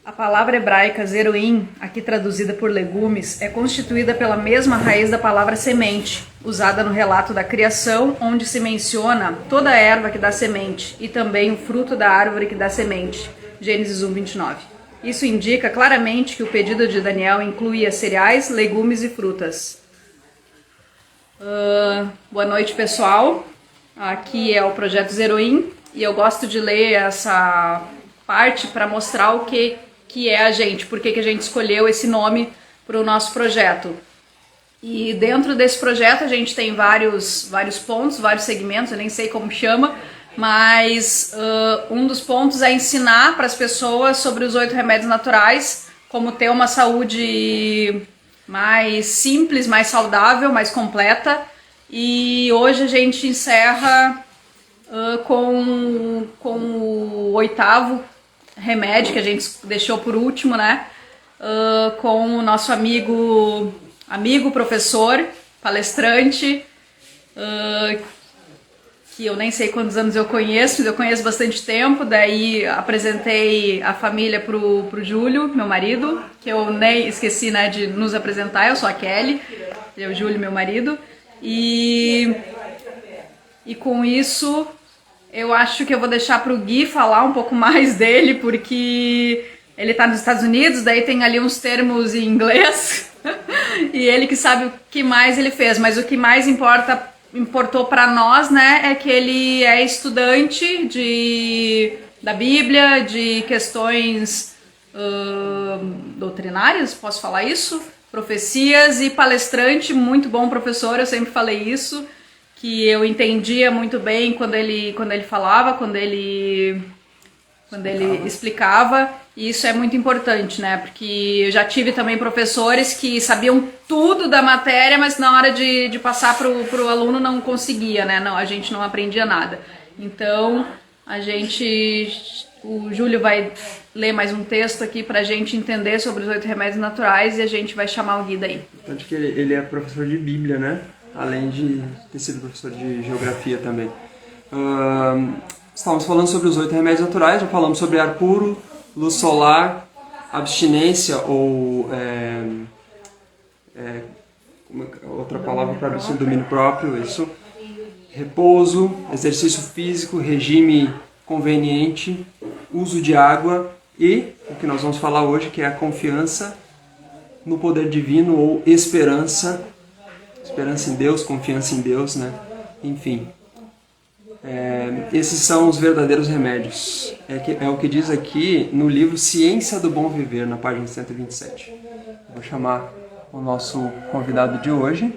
A palavra hebraica zeroim, aqui traduzida por legumes, é constituída pela mesma raiz da palavra semente, usada no relato da criação, onde se menciona toda a erva que dá semente e também o fruto da árvore que dá semente. Gênesis 1:29. Isso indica claramente que o pedido de Daniel incluía cereais, legumes e frutas. Boa noite, pessoal. Aqui é o Projeto Zeroim e eu gosto de ler essa parte para mostrar o que é a gente, por que a gente escolheu esse nome para o nosso projeto. E dentro desse projeto a gente tem vários pontos, vários segmentos, eu nem sei como chama, mas um dos pontos é ensinar para as pessoas sobre os 8 remédios naturais, como ter uma saúde mais simples, mais saudável, mais completa. E hoje a gente encerra com o 8º remédio, que a gente deixou por último, né? Com o nosso amigo, professor, palestrante, que eu nem sei quantos anos eu conheço, mas eu conheço bastante tempo. Daí apresentei a família pro Júlio, meu marido, que eu nem esqueci, né, de nos apresentar. Eu sou a Kelly, ele é o Júlio, meu marido. E com isso eu acho que eu vou deixar pro Gui falar um pouco mais dele, porque ele tá nos Estados Unidos, daí tem ali uns termos em inglês e ele que sabe o que mais ele fez, mas o que mais importou para nós, né, é que ele é estudante da Bíblia, de questões doutrinárias, posso falar isso? Profecias, e palestrante, muito bom professor, eu sempre falei isso, que eu entendia muito bem quando ele falava, quando ele explicava, e isso é muito importante, né? Porque eu já tive também professores que sabiam tudo da matéria, mas na hora de passar pro aluno não conseguia, né? Não, a gente não aprendia nada. Então, o Júlio vai ler mais um texto aqui pra gente entender sobre os 8 remédios naturais e a gente vai chamar o Gui daí. Tanto que ele é professor de Bíblia, né? Além de ter sido professor de Geografia também. Estávamos falando sobre os 8 remédios naturais, já falamos sobre ar puro, luz solar, abstinência ou outra palavra para o domínio próprio, isso, repouso, exercício físico, regime conveniente, uso de água e o que nós vamos falar hoje, que é a confiança no poder divino ou esperança em Deus, confiança em Deus, né? Enfim. Esses são os verdadeiros remédios. É o que diz aqui no livro Ciência do Bom Viver, na página 127. Vou chamar o nosso convidado de hoje.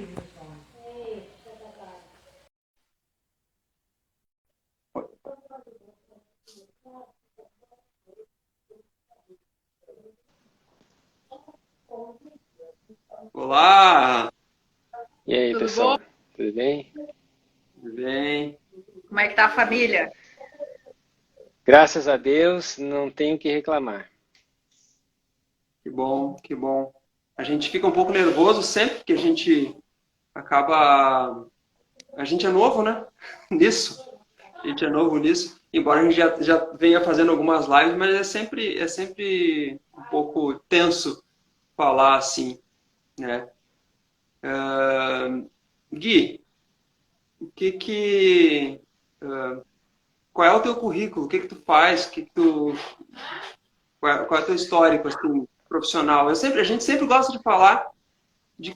Olá! E aí, Tudo pessoal? bom? Tudo bem? Tudo bem? Como é que tá a família? Graças a Deus, não tenho o que reclamar. Que bom, que bom. A gente fica um pouco nervoso sempre que a gente acaba... A gente é novo, né? Nisso. A gente é novo nisso. Embora a gente já venha fazendo algumas lives, mas é sempre um pouco tenso falar assim, né? Gui, o qual é o teu currículo? O que tu faz? Qual é o teu histórico assim, profissional? A gente sempre gosta de falar de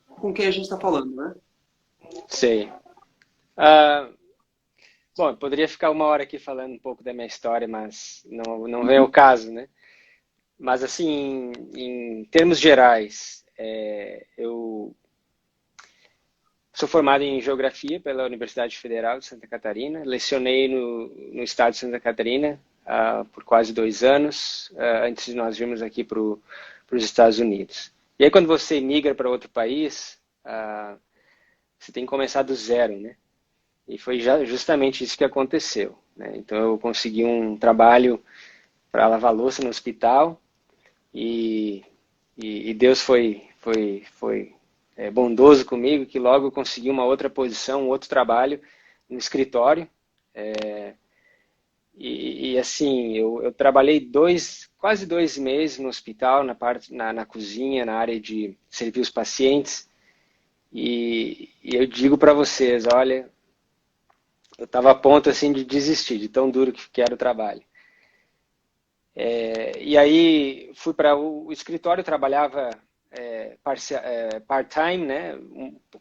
com quem a gente está falando, né? Sei. Ah, bom, eu poderia ficar uma hora aqui falando um pouco da minha história, mas não vem o caso, né? Mas, assim, em termos gerais, eu sou formado em Geografia pela Universidade Federal de Santa Catarina. Lecionei no estado de Santa Catarina por quase 2 anos, antes de nós virmos aqui para os Estados Unidos. E aí, quando você migra para outro país, você tem que começar do zero, né? E foi justamente isso que aconteceu, né? Então, eu consegui um trabalho para lavar louça no hospital e Deus foi bondoso comigo, que logo eu consegui uma outra posição, um outro trabalho no escritório. E assim, eu trabalhei quase 2 meses no hospital, na cozinha, na área de servir os pacientes. E eu digo para vocês, olha, eu estava a ponto assim de desistir, de tão duro que era o trabalho. E aí fui para o escritório, trabalhava part-time, né?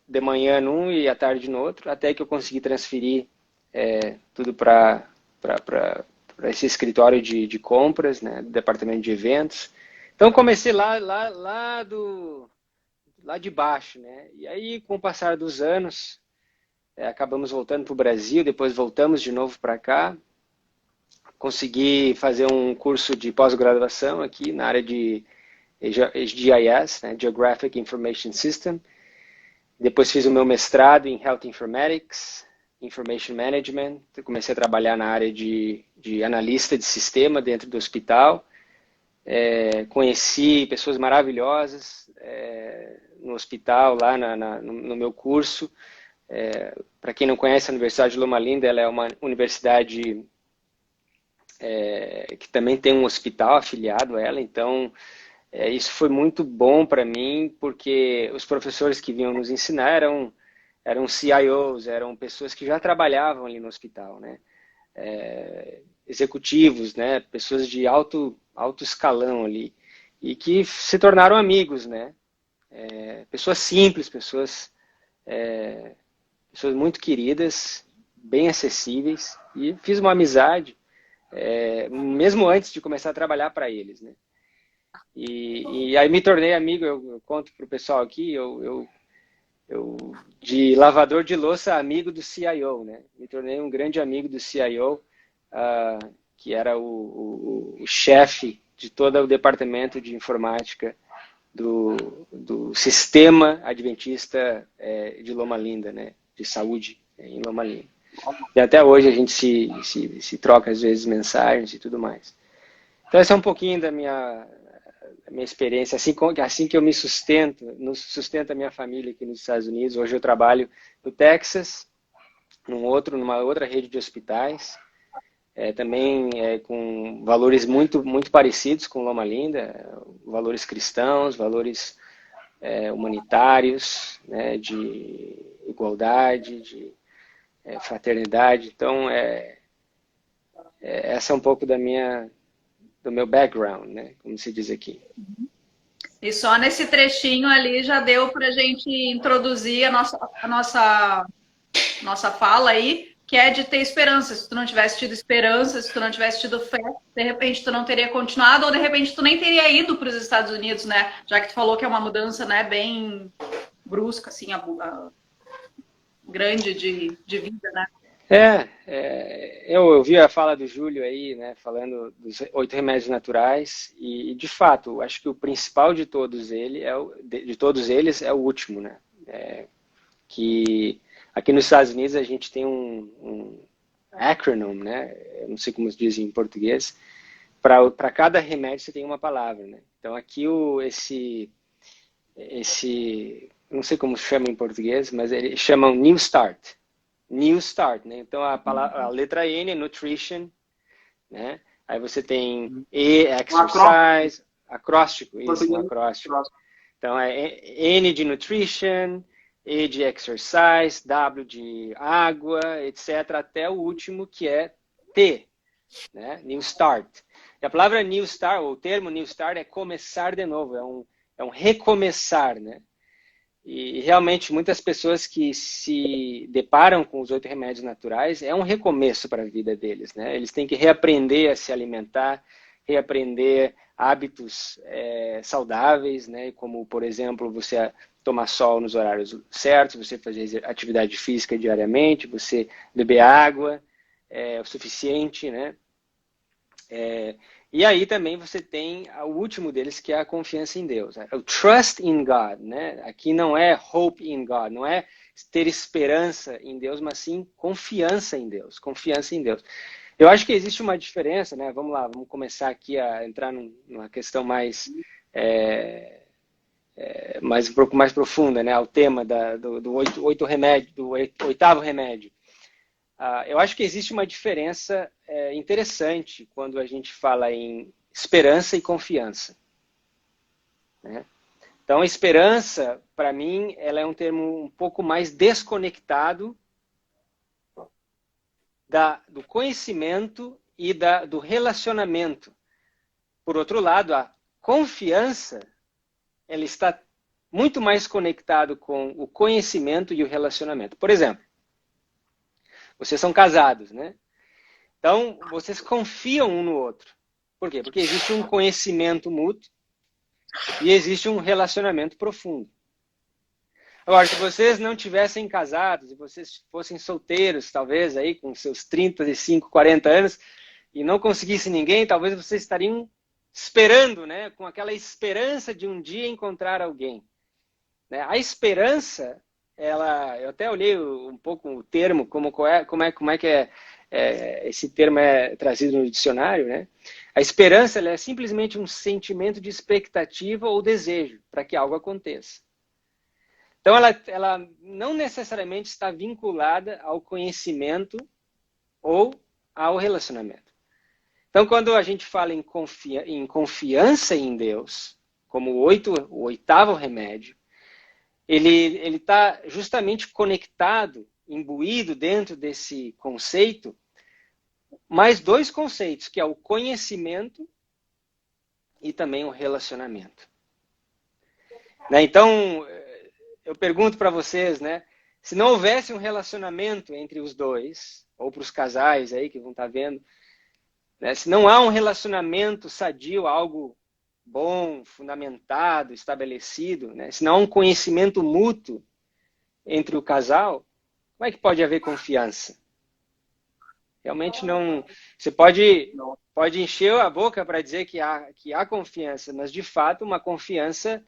De manhã num e à tarde no outro, até que eu consegui transferir tudo para esse escritório de compras, né? Do departamento de eventos. Então comecei lá de baixo, né? E aí, com o passar dos anos, acabamos voltando para o Brasil, depois voltamos de novo para cá. Consegui fazer um curso de pós-graduação aqui na área de GIS, né? Geographic Information System. Depois fiz o meu mestrado em Health Informatics, Information Management. Comecei a trabalhar na área de analista de sistema dentro do hospital. Conheci pessoas maravilhosas no hospital, lá no meu curso. Para quem não conhece, a Universidade de Loma Linda, ela é uma universidade que também tem um hospital afiliado a ela, então isso foi muito bom para mim, porque os professores que vinham nos ensinar eram CIOs, eram pessoas que já trabalhavam ali no hospital, né? Executivos, né? Pessoas de alto escalão ali, e que se tornaram amigos, né? Pessoas simples, pessoas muito queridas, bem acessíveis, e fiz uma amizade mesmo antes de começar a trabalhar para eles, né? E aí me tornei amigo, eu conto para o pessoal aqui, eu de lavador de louça, amigo do CIO, né? Me tornei um grande amigo do CIO, que era o chefe de todo o departamento de informática do sistema adventista de Loma Linda, né? De saúde em Loma Linda. E até hoje a gente se troca às vezes mensagens e tudo mais. Então essa é um pouquinho da minha experiência, assim que eu me sustento a minha família aqui nos Estados Unidos. Hoje eu trabalho no Texas, numa outra rede de hospitais, também com valores muito, muito parecidos com Loma Linda, valores cristãos, valores humanitários, né, de igualdade, de fraternidade. Então, essa é um pouco do meu background, né, como se diz aqui. E só nesse trechinho ali já deu para a gente introduzir a nossa fala aí, que é de ter esperança. Se tu não tivesse tido esperança, se tu não tivesse tido fé, de repente tu não teria continuado, ou de repente tu nem teria ido para os Estados Unidos, né? Já que tu falou que é uma mudança, né, bem brusca, assim, grande de vida, né? Eu ouvi a fala do Júlio aí, né, falando dos 8 remédios naturais, e de fato, acho que o principal de todos eles é o último, né? Que aqui nos Estados Unidos a gente tem um acronym, né? Eu não sei como se diz em português. Para cada remédio você tem uma palavra, né? Então aqui esse não sei como se chama em português, mas eles chamam New Start. New Start, né? Então a letra N é Nutrition, né? Aí você tem E, Exercise, acróstico, isso, um acróstico. Então é N de Nutrition, E de Exercise, W de água, etc., até o último que é T, né? New Start. E a palavra New Start, ou o termo New Start, é começar de novo, é um recomeçar, né? E realmente muitas pessoas que se deparam com os 8 remédios naturais, é um recomeço para a vida deles, né? Eles têm que reaprender a se alimentar, reaprender hábitos saudáveis, né? Como, por exemplo, você tomar sol nos horários certos, você fazer atividade física diariamente, você beber água o suficiente, né? E aí também você tem o último deles, que é a confiança em Deus. O trust in God, né? Aqui não é hope in God, não é ter esperança em Deus, mas sim confiança em Deus. Confiança em Deus. Eu acho que existe uma diferença, né? Vamos lá, vamos começar aqui a entrar numa questão mais um pouco mais profunda, né? Ao tema do oitavo remédio. eu acho que existe uma diferença interessante quando a gente fala em esperança e confiança, né? Então, esperança, para mim, ela é um termo um pouco mais desconectado do conhecimento e do relacionamento. Por outro lado, a confiança, ela está muito mais conectado com o conhecimento e o relacionamento. Por exemplo, vocês são casados, né? Então, vocês confiam um no outro. Por quê? Porque existe um conhecimento mútuo e existe um relacionamento profundo. Agora, se vocês não tivessem casados, e vocês fossem solteiros, talvez, aí com seus 35, 40 anos, e não conseguissem ninguém, talvez vocês estariam esperando, né? Com aquela esperança de um dia encontrar alguém, né? A esperança, eu até olhei um pouco o termo, como é que esse termo é trazido no dicionário, né? A esperança, ela é simplesmente um sentimento de expectativa ou desejo para que algo aconteça. Então, ela não necessariamente está vinculada ao conhecimento ou ao relacionamento. Então, quando a gente fala em confiança em Deus, como o oitavo remédio, ele está justamente conectado, imbuído dentro desse conceito, mais dois conceitos, que é o conhecimento e também o relacionamento. Né? Então, eu pergunto para vocês, né? Se não houvesse um relacionamento entre os dois, ou para os casais aí que vão estar vendo, né? Se não há um relacionamento sadio, algo bom, fundamentado, estabelecido, né? Se não há um conhecimento mútuo entre o casal, como é que pode haver confiança? Realmente não. Você pode encher a boca para dizer que há confiança, mas de fato uma confiança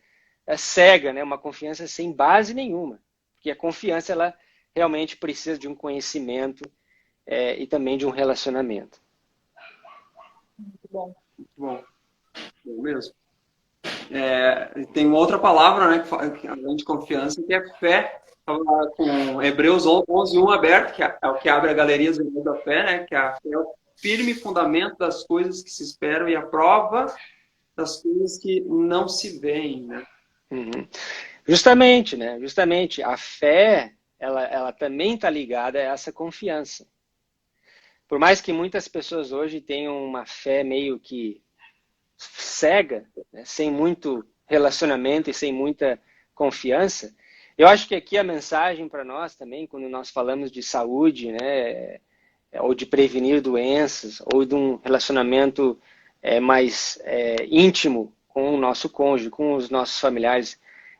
cega, né? Uma confiança sem base nenhuma. Porque a confiança, ela realmente precisa de um conhecimento e também de um relacionamento. Muito bom. Bom, bom mesmo. Tem uma outra palavra, né, além de confiança, que é fé. Estava com Hebreus 11:1 aberto, que é o que abre a galeria do da fé, né, que a fé é o firme fundamento das coisas que se esperam e a prova das coisas que não se veem, né? Uhum. Justamente, né? Justamente, a fé, ela também está ligada a essa confiança. Por mais que muitas pessoas hoje tenham uma fé meio que cega, né? Sem muito relacionamento e sem muita confiança, eu acho que aqui a mensagem para nós também, quando nós falamos de saúde, né? Ou de prevenir doenças, ou de um relacionamento mais íntimo com o nosso cônjuge, com os nossos familiares,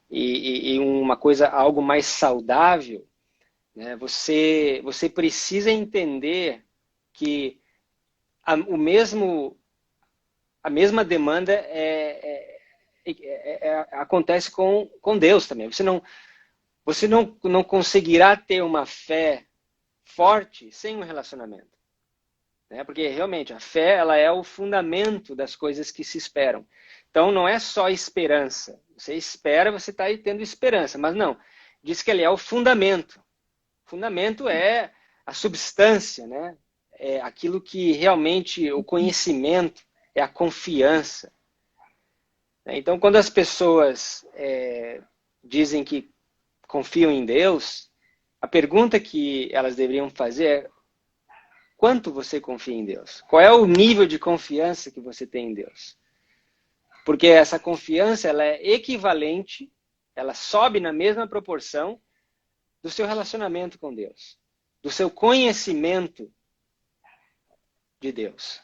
e uma coisa, algo mais saudável, né? Você precisa entender que a mesma demanda acontece com Deus também. Você não conseguirá ter uma fé forte sem um relacionamento, né? Porque realmente a fé, ela é o fundamento das coisas que se esperam. Então não é só esperança. Você espera, você está aí tendo esperança, mas não. Diz que ele é o fundamento. O fundamento é a substância, né? É aquilo que realmente, o conhecimento, é a confiança. Então, quando as pessoas dizem que confiam em Deus, a pergunta que elas deveriam fazer é: quanto você confia em Deus? Qual é o nível de confiança que você tem em Deus? Porque essa confiança, ela é equivalente, ela sobe na mesma proporção do seu relacionamento com Deus, do seu conhecimento de Deus.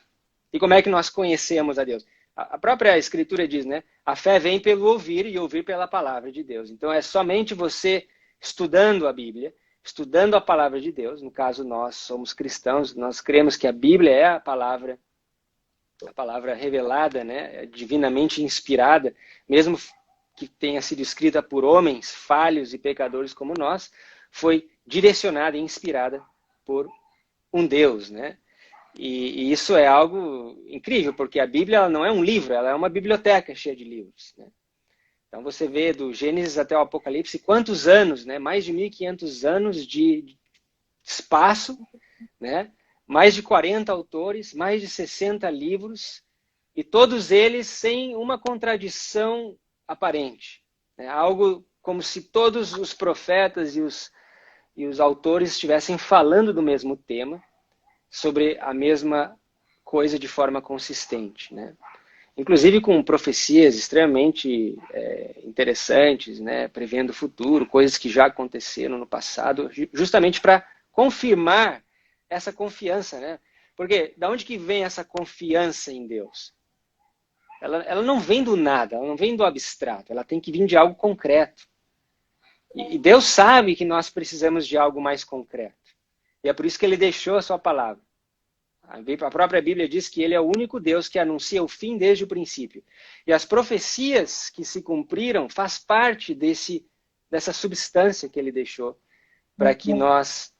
E como é que nós conhecemos a Deus? A própria Escritura diz, né? A fé vem pelo ouvir e ouvir pela palavra de Deus. Então é somente você estudando a Bíblia, estudando a palavra de Deus. No caso, nós somos cristãos, nós cremos que a Bíblia é a palavra revelada, né? Divinamente inspirada, mesmo que tenha sido escrita por homens falhos e pecadores como nós, foi direcionada e inspirada por um Deus, né? E isso é algo incrível, porque a Bíblia, ela não é um livro, ela é uma biblioteca cheia de livros, né? Então você vê do Gênesis até o Apocalipse quantos anos, né? Mais de 1.500 anos de espaço né? Mais de 40 autores, mais de 60 livros, e todos eles sem uma contradição aparente, né? Algo como se todos os profetas e os autores estivessem falando do mesmo tema, sobre a mesma coisa de forma consistente, né? Inclusive com profecias extremamente interessantes, né? Prevendo o futuro, coisas que já aconteceram no passado, justamente para confirmar essa confiança, né? Porque da onde que vem essa confiança em Deus? Ela não vem do nada, ela não vem do abstrato, ela tem que vir de algo concreto. E Deus sabe que nós precisamos de algo mais concreto. E é por isso que ele deixou a sua palavra. A própria Bíblia diz que ele é o único Deus que anuncia o fim desde o princípio. E as profecias que se cumpriram faz parte dessa substância que ele deixou para que nós,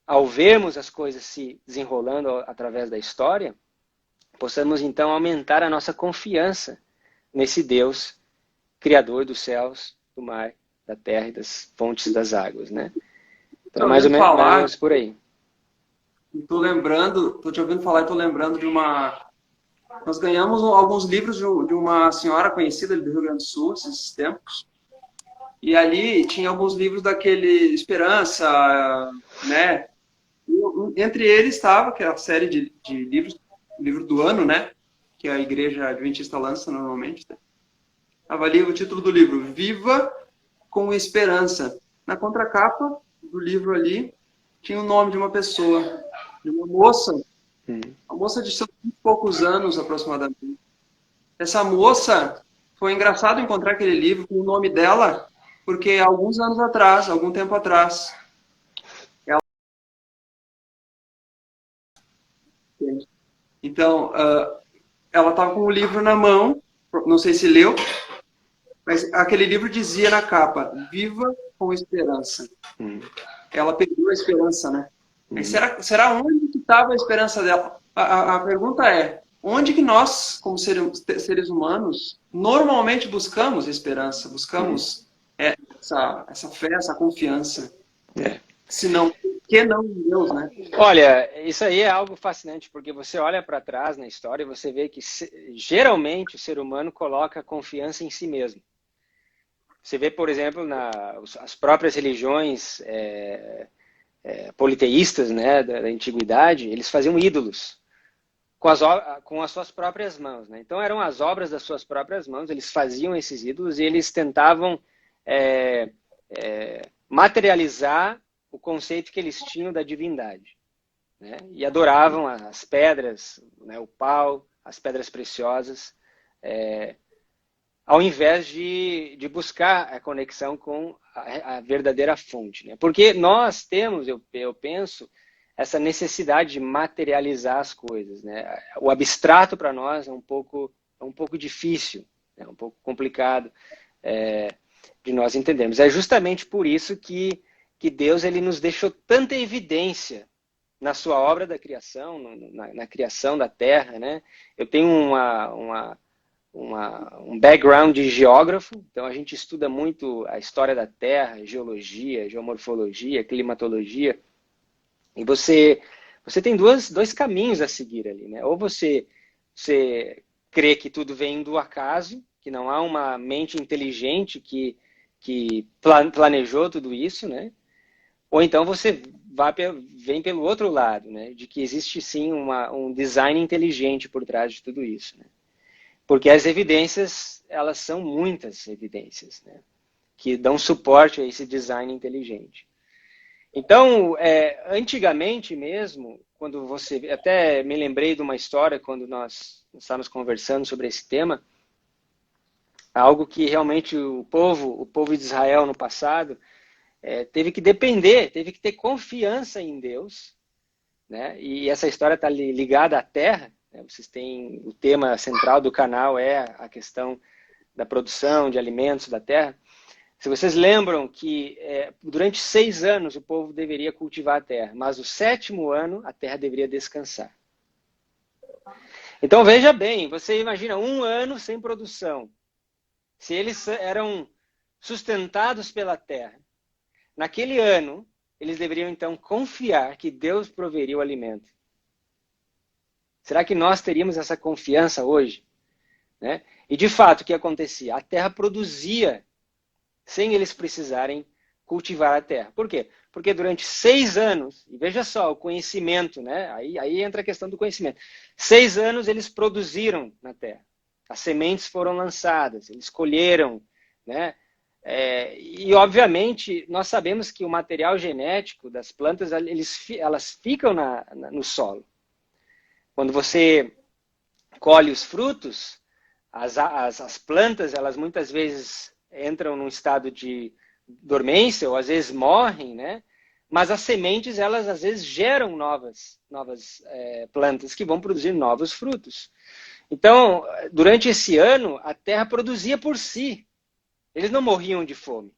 ao vermos as coisas se desenrolando através da história, possamos então aumentar a nossa confiança nesse Deus, Criador dos céus, do mar, da terra e das fontes das águas, né? Então, mais ou menos por aí. Tô te ouvindo falar e tô lembrando de uma... Nós ganhamos alguns livros de uma senhora conhecida do Rio Grande do Sul, esses tempos. E ali tinha alguns livros daquele Esperança, né? Entre eles estava aquela série de livros, livro do ano, né? Que a Igreja Adventista lança normalmente. Estava ali o título do livro, Viva com Esperança. Na contracapa do livro ali tinha o nome de uma pessoa, de uma moça de seus 20 e poucos anos aproximadamente. Essa moça, foi engraçado encontrar aquele livro com o nome dela, porque alguns anos atrás, algum tempo atrás, então, ela estava com o livro na mão, não sei se leu, mas aquele livro dizia na capa, Viva com Esperança. Ela perdeu a esperança, né? Mas será onde que estava a esperança dela? A pergunta é, onde que nós, como seres humanos, normalmente buscamos esperança, buscamos essa fé, essa confiança? Se não, por que não em Deus, né? Olha, isso aí é algo fascinante, porque você olha para trás na história e você vê que geralmente o ser humano coloca confiança em si mesmo. Você vê, por exemplo, as próprias religiões politeístas, né, da antiguidade, eles faziam ídolos com as suas próprias mãos, né? Então eram as obras das suas próprias mãos, eles faziam esses ídolos e eles tentavam materializar o conceito que eles tinham da divindade, né? E adoravam as pedras, né, o pau, as pedras preciosas, ao invés de buscar a conexão com a verdadeira fonte, né? Porque nós temos, eu penso, essa necessidade de materializar as coisas, né? O abstrato para nós é um pouco difícil, é um pouco complicado de nós entendermos. É justamente por isso que Deus ele nos deixou tanta evidência na sua obra da criação, na criação da Terra, né? Eu tenho um background de geógrafo, então a gente estuda muito a história da Terra, geologia, geomorfologia, climatologia, e você tem dois caminhos a seguir ali, né? Ou você crê que tudo vem do acaso, que não há uma mente inteligente que planejou tudo isso, né? Ou então você vem pelo outro lado, né? De que existe sim um design inteligente por trás de tudo isso, né? Porque as evidências, elas são muitas evidências, né? Que dão suporte a esse design inteligente. Então, antigamente mesmo, quando você... Até me lembrei de uma história quando nós estávamos conversando sobre esse tema, algo que realmente o povo de Israel no passado teve que depender, teve que ter confiança em Deus, né? E essa história está ligada à terra, né? Vocês têm o tema central do canal é a questão da produção de alimentos da terra. Se vocês lembram que durante 6 anos o povo deveria cultivar a terra, mas o 7º ano a terra deveria descansar. Então veja bem, você imagina 1 ano sem produção. Se eles eram sustentados pela terra, naquele ano eles deveriam então confiar que Deus proveria o alimento. Será que nós teríamos essa confiança hoje? Né? E de fato, o que acontecia? A terra produzia sem eles precisarem cultivar a terra. Por quê? Porque durante 6 anos, e veja só, o conhecimento, né? Aí entra a questão do conhecimento. 6 anos eles produziram na terra. As sementes foram lançadas, eles colheram, né? E obviamente nós sabemos que o material genético das plantas, elas ficam no solo. Quando você colhe os frutos, as plantas, elas muitas vezes entram num estado de dormência, ou às vezes morrem, né? Mas as sementes, elas às vezes geram novas plantas que vão produzir novos frutos. Então, durante esse ano, a terra produzia por si. Eles não morriam de fome.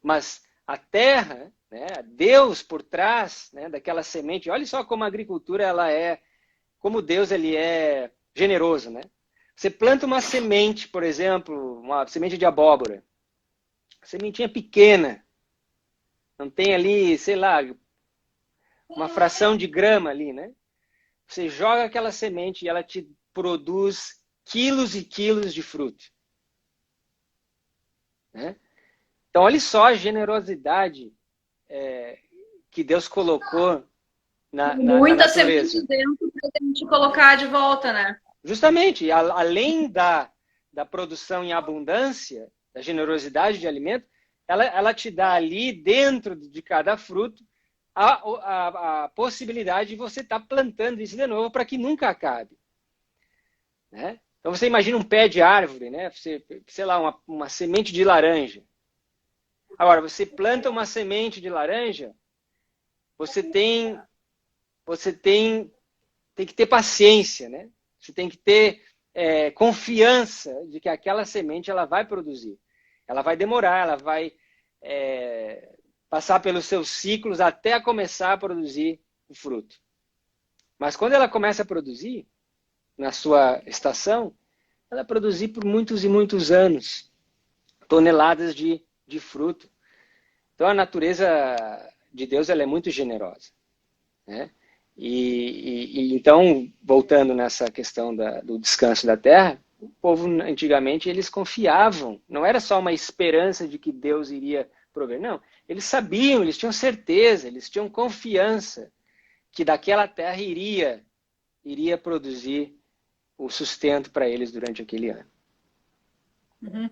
Mas a terra, né, Deus por trás, né, daquela semente, olha só como a agricultura ela é, como Deus ele é generoso, né? Você planta uma semente, por exemplo, uma semente de abóbora. Sementinha pequena. Não tem ali, sei lá, uma fração de grama ali, né? Você joga aquela semente e ela te produz quilos e quilos de fruto. Né? Então, olha só a generosidade que Deus colocou na Muita natureza. semente dentro para a gente colocar de volta, né? Justamente, além da produção em abundância, da generosidade de alimento, ela te dá ali, dentro de cada fruto, a possibilidade de você estar plantando isso de novo para que nunca acabe. Né? Então você imagina um pé de árvore, né? Sei lá, uma semente de laranja. Agora, você planta uma semente de laranja, você tem que ter paciência, né? Você tem que ter confiança de que aquela semente ela vai produzir. Ela vai demorar, ela vai passar pelos seus ciclos até começar a produzir o fruto. Mas quando ela começa a produzir, na sua estação, ela produzir por muitos e muitos anos, toneladas de fruto. Então a natureza de Deus ela é muito generosa. Né? E então, voltando nessa questão do descanso da terra, o povo antigamente eles confiavam, não era só uma esperança de que Deus iria prover, não. Eles sabiam, eles tinham certeza, eles tinham confiança que daquela terra iria produzir o sustento para eles durante aquele ano. Uhum.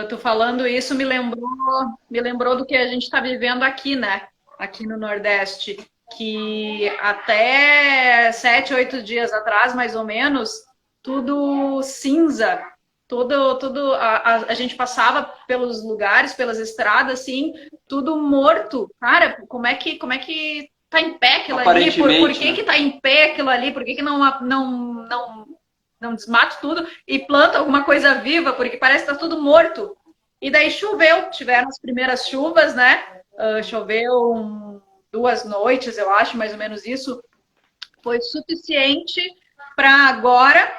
Tu falando isso me lembrou do que a gente está vivendo aqui, né? Aqui no Nordeste, que até 7, 8 dias atrás, mais ou menos, tudo cinza, tudo a gente passava pelos lugares, pelas estradas, assim, tudo morto. Cara, como é que tá em pé aquilo ali? Por que né? que tá em pé aquilo ali? Por que não desmata tudo e planta alguma coisa viva, porque parece que está tudo morto. E daí choveu, tiveram as primeiras chuvas, né? Choveu 2 noites, eu acho, mais ou menos isso. Foi suficiente para agora,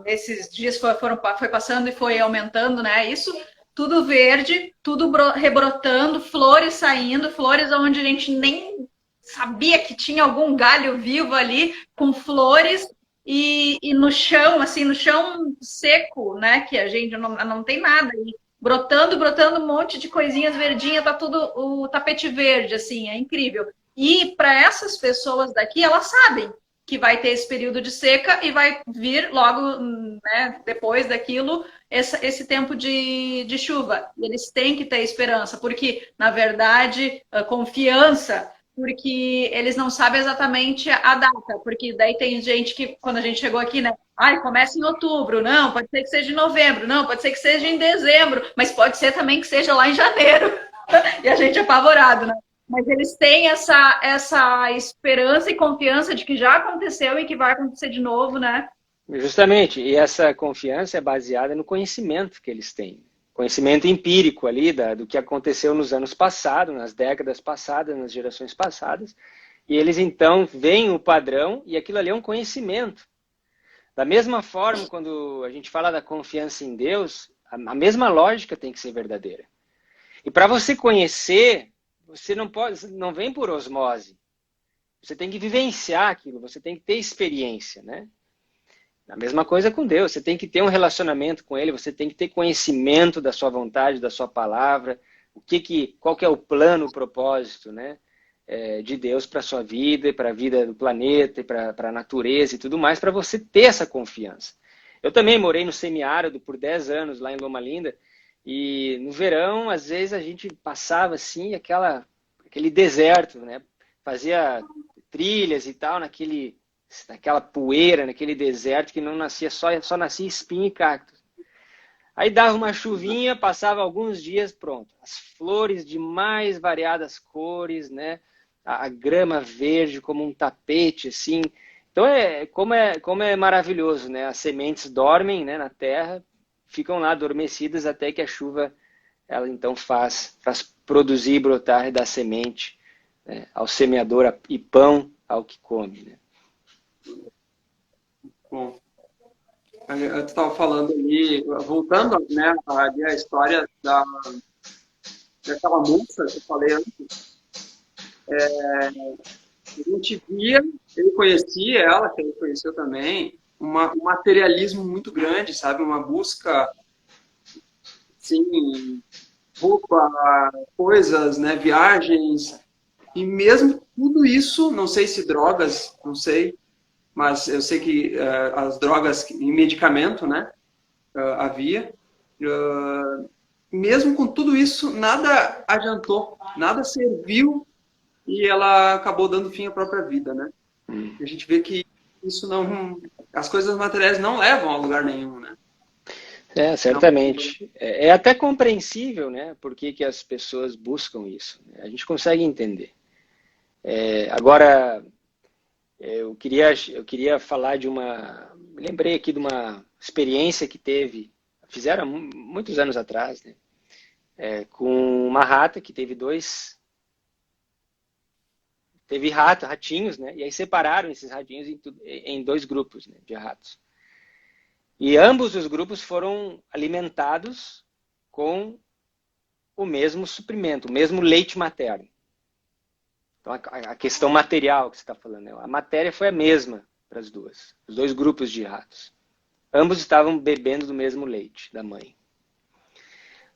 esses dias foi passando e foi aumentando, né? Isso, tudo verde, tudo rebrotando, flores saindo, flores onde a gente nem sabia que tinha algum galho vivo ali, com flores. E no chão, assim, no chão seco, né? Que a gente não tem nada. E brotando um monte de coisinhas verdinhas, tá tudo o tapete verde, assim, é incrível. E para essas pessoas daqui, elas sabem que vai ter esse período de seca e vai vir logo, né, depois daquilo, esse tempo de chuva. E eles têm que ter esperança, porque, na verdade, a confiança, porque eles não sabem exatamente a data, porque daí tem gente que, quando a gente chegou aqui, né, começa em outubro, não, pode ser que seja em novembro, não, pode ser que seja em dezembro, mas pode ser também que seja lá em janeiro. E a gente é apavorado, né? Mas eles têm essa esperança e confiança de que já aconteceu e que vai acontecer de novo, né? Justamente, e essa confiança é baseada no conhecimento que eles têm. Conhecimento empírico ali do que aconteceu nos anos passados, nas décadas passadas, nas gerações passadas. E eles então veem o padrão e aquilo ali é um conhecimento. Da mesma forma, quando a gente fala da confiança em Deus, a mesma lógica tem que ser verdadeira. E para você conhecer você não pode, não vem por osmose. Você tem que vivenciar aquilo, você tem que ter experiência, né? A mesma coisa com Deus, você tem que ter um relacionamento com Ele, você tem que ter conhecimento da sua vontade, da sua palavra, qual que é o plano, o propósito, né? De Deus para a sua vida, para a vida do planeta, para a natureza e tudo mais, para você ter essa confiança. Eu também morei no semiárido por 10 anos, lá em Loma Linda, e no verão, às vezes, a gente passava assim, aquele deserto, né? Fazia trilhas e tal, naquela poeira, naquele deserto que não nascia, só nascia espinho e cacto. Aí dava uma chuvinha, passava alguns dias, pronto. As flores de mais variadas cores, né? A grama verde como um tapete, assim. Então, como é maravilhoso, né? As sementes dormem, né, na terra, ficam lá adormecidas até que a chuva, ela então faz produzir e brotar e dar semente, né, ao semeador e pão ao que come, né? Bom, eu estava falando ali, voltando, né, ali a história daquela moça que eu falei antes. A gente via, ele conhecia ela, que ele conheceu também, um materialismo muito grande, sabe? Uma busca, sim, roupa, coisas, né? Viagens. E mesmo tudo isso, não sei se drogas, não sei, mas eu sei que as drogas em medicamento, né? Havia. Mesmo com tudo isso, nada adiantou, nada serviu e ela acabou dando fim à própria vida, né? E a gente vê que isso não, as coisas materiais não levam a lugar nenhum, né? Não, Certamente. É até compreensível, né? Por que as pessoas buscam isso, né? A gente consegue entender. Agora, eu queria falar lembrei aqui de uma experiência que fizeram muitos anos atrás, né? Com uma rata que teve ratinhos, né? E aí separaram esses ratinhos em dois grupos, né, de ratos. E ambos os grupos foram alimentados com o mesmo suprimento, o mesmo leite materno. Então, a questão material que você está falando, né? A matéria foi a mesma para os dois grupos de ratos. Ambos estavam bebendo do mesmo leite da mãe.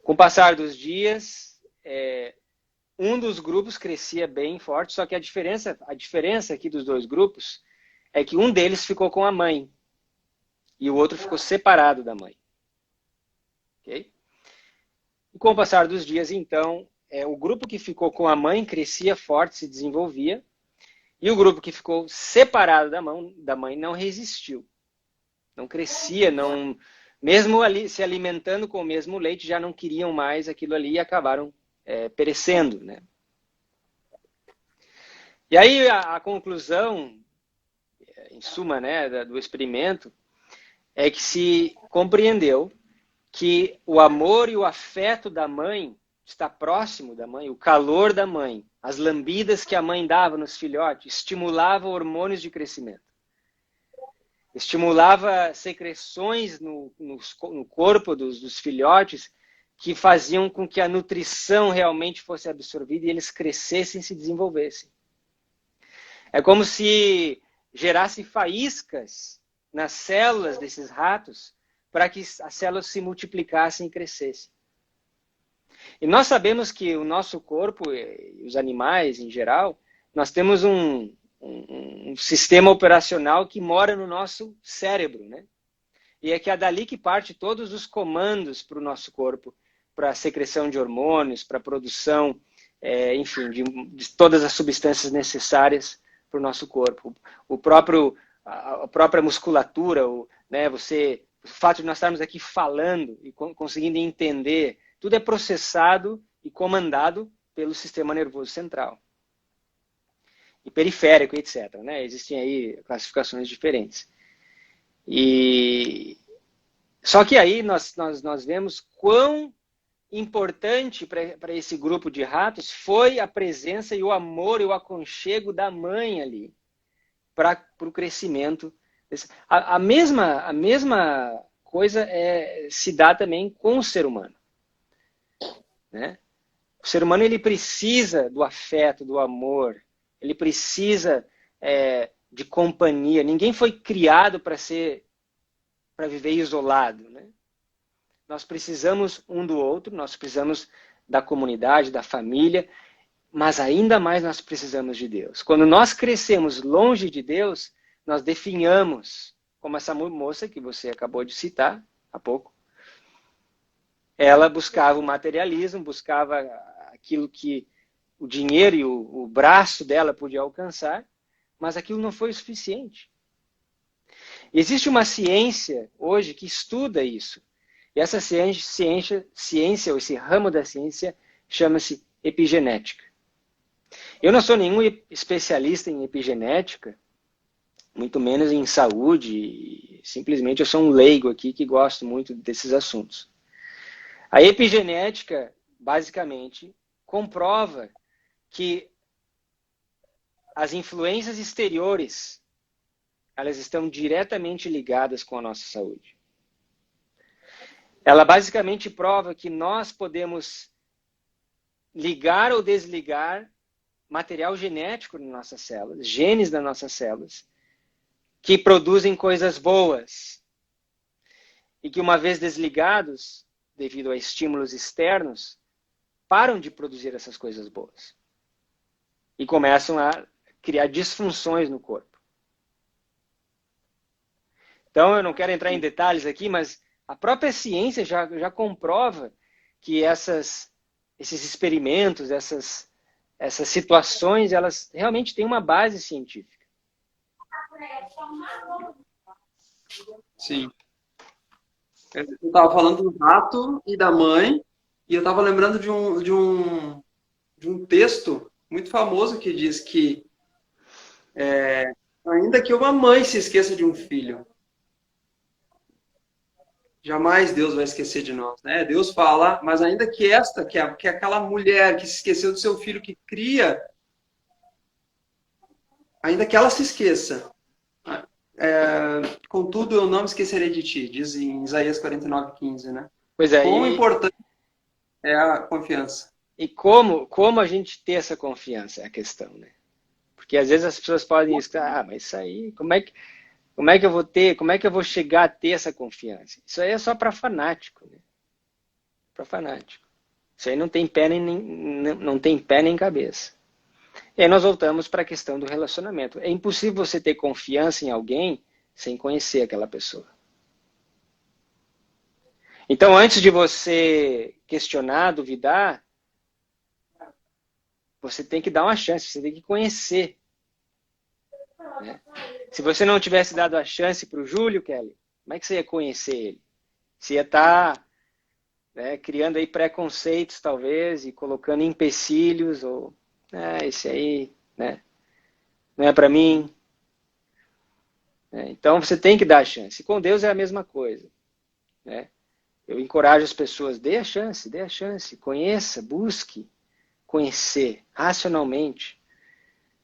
Com o passar dos dias, um dos grupos crescia bem forte, só que a diferença aqui dos dois grupos é que um deles ficou com a mãe e o outro ficou separado da mãe. Okay? E com o passar dos dias, então, o grupo que ficou com a mãe crescia forte, se desenvolvia, e o grupo que ficou separado da mãe não resistiu. Não crescia, mesmo ali se alimentando com o mesmo leite, já não queriam mais aquilo ali e acabaram perecendo, né? E aí a conclusão, em suma, né, do experimento, é que se compreendeu que o amor e o afeto da mãe, estar próximo da mãe, o calor da mãe, as lambidas que a mãe dava nos filhotes, estimulava hormônios de crescimento. Estimulava secreções no corpo dos filhotes que faziam com que a nutrição realmente fosse absorvida e eles crescessem e se desenvolvessem. É como se gerasse faíscas nas células desses ratos para que as células se multiplicassem e crescessem. E nós sabemos que o nosso corpo, e os animais em geral, nós temos um sistema operacional que mora no nosso cérebro, né? E é que é dali que parte todos os comandos para o nosso corpo, para a secreção de hormônios, para a produção, enfim, de todas as substâncias necessárias para o nosso corpo. A própria musculatura, né, o fato de nós estarmos aqui falando e conseguindo entender, tudo é processado e comandado pelo sistema nervoso central. E periférico, etc. Né? Existem aí classificações diferentes. Só que aí nós vemos quão importante para esse grupo de ratos foi a presença e o amor e o aconchego da mãe ali para o crescimento. A mesma coisa se dá também com o ser humano. Né? O ser humano ele precisa do afeto, do amor, ele precisa de companhia. Ninguém foi criado para viver isolado, né? Nós precisamos um do outro, nós precisamos da comunidade, da família, mas ainda mais nós precisamos de Deus. Quando nós crescemos longe de Deus, nós definhamos, como essa moça que você acabou de citar há pouco. Ela buscava o materialismo, buscava aquilo que o dinheiro e o braço dela podia alcançar, mas aquilo não foi o suficiente. Existe uma ciência hoje que estuda isso. E essa ciência, ou esse ramo da ciência, chama-se epigenética. Eu não sou nenhum especialista em epigenética, muito menos em saúde, simplesmente eu sou um leigo aqui que gosto muito desses assuntos. A epigenética, basicamente, comprova que as influências exteriores, elas estão diretamente ligadas com a nossa saúde. Ela basicamente prova que nós podemos ligar ou desligar material genético nas nossas células, genes das nossas células, que produzem coisas boas. E que uma vez desligados, devido a estímulos externos, param de produzir essas coisas boas. E começam a criar disfunções no corpo. Então, eu não quero entrar em detalhes aqui, mas a própria ciência já comprova que esses experimentos, essas situações, elas realmente têm uma base científica. Sim. Eu estava falando do rato e da mãe, e eu estava lembrando de um texto muito famoso que diz que ainda que uma mãe se esqueça de um filho, jamais Deus vai esquecer de nós, né? Deus fala, mas ainda que que aquela mulher que se esqueceu do seu filho que cria, ainda que ela se esqueça, contudo eu não me esquecerei de ti, diz em Isaías 49:15, né? Pois é. Quão importante é a confiança. E como a gente ter essa confiança é a questão, né? Porque às vezes as pessoas podem dizer, mas isso aí, como é que eu vou ter, como é que eu vou chegar a ter essa confiança? Isso aí é só para fanático, né? Para fanático. Isso aí não tem pé nem cabeça. E aí nós voltamos para a questão do relacionamento. É impossível você ter confiança em alguém sem conhecer aquela pessoa. Então, antes de você questionar, duvidar, você tem que dar uma chance, você tem que conhecer. Né? Se você não tivesse dado a chance para o Júlio, Kelly, como é que você ia conhecer ele? Você ia estar criando aí preconceitos, talvez, e colocando empecilhos, ou esse aí, né? Não é para mim. Então, você tem que dar a chance. Com Deus é a mesma coisa. Né? Eu encorajo as pessoas, dê a chance, conheça, busque conhecer racionalmente.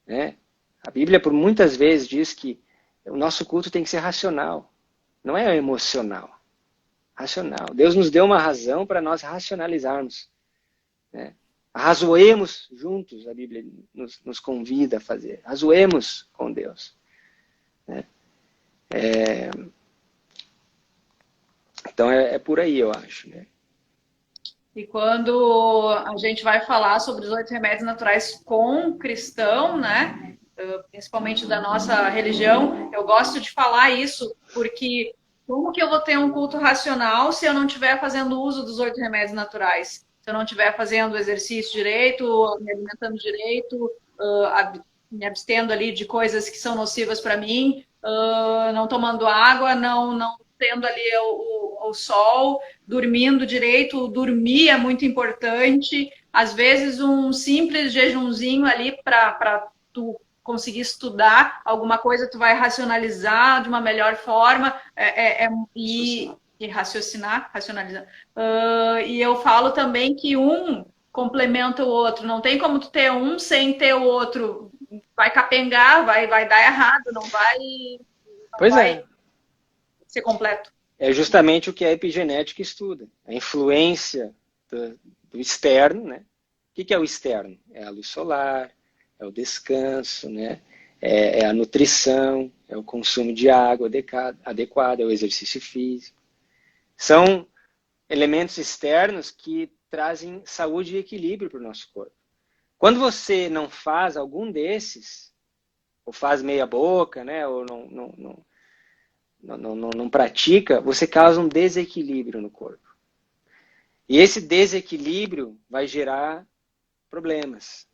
Né? A Bíblia, por muitas vezes, diz que o nosso culto tem que ser racional, não é emocional. Racional. Deus nos deu uma razão para nós racionalizarmos. Né? Arrazoemos juntos, a Bíblia nos convida a fazer. Arrazoemos com Deus. Né? Então é por aí, eu acho. Né? E quando a gente vai falar sobre os 8 remédios naturais com cristão, né? Principalmente da nossa religião, eu gosto de falar isso, porque como que eu vou ter um culto racional se eu não estiver fazendo uso dos 8 remédios naturais? Se eu não estiver fazendo exercício direito, me alimentando direito, me abstendo ali de coisas que são nocivas para mim, não tomando água, não tendo ali o sol, dormindo direito. Dormir é muito importante. Às vezes um simples jejunzinho ali para tu conseguir estudar alguma coisa, tu vai racionalizar de uma melhor forma e racionalizar. E eu falo também que um complementa o outro. Não tem como tu ter um sem ter o outro. Vai capengar, vai dar errado, não vai ser completo. É justamente o que a epigenética estuda. A influência do externo, né? que é o externo? É a luz solar, é o descanso, né? É a nutrição, é o consumo de água adequado, é o exercício físico. São elementos externos que trazem saúde e equilíbrio para o nosso corpo. Quando você não faz algum desses, ou faz meia boca, né? Ou não pratica, você causa um desequilíbrio no corpo. E esse desequilíbrio vai gerar problemas.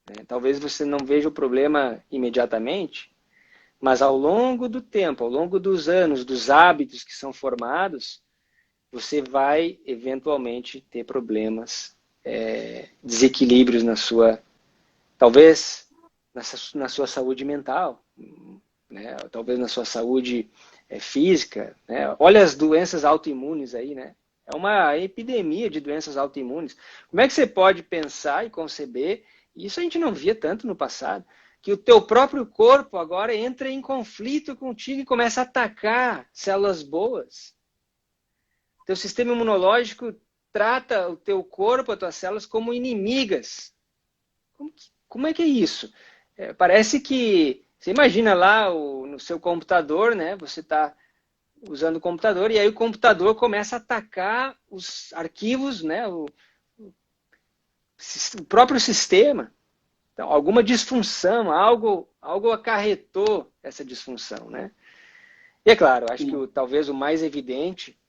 Né? Talvez você não veja o problema imediatamente, mas ao longo do tempo, ao longo dos anos, dos hábitos que são formados, você vai eventualmente ter problemas, desequilíbrios talvez na sua saúde mental, né? Talvez na sua saúde física. Né? Olha as doenças autoimunes aí, né? É uma epidemia de doenças autoimunes. Como é que você pode pensar e conceber, e isso a gente não via tanto no passado, que o teu próprio corpo agora entra em conflito contigo e começa a atacar células boas? Teu sistema imunológico trata o teu corpo, as tuas células como inimigas. Como é que é isso? Parece que você imagina lá no seu computador, né? Você está usando o computador e aí o computador começa a atacar os arquivos, né? O próprio sistema. Então, alguma disfunção, algo acarretou essa disfunção, né? E é claro, acho que talvez o mais evidente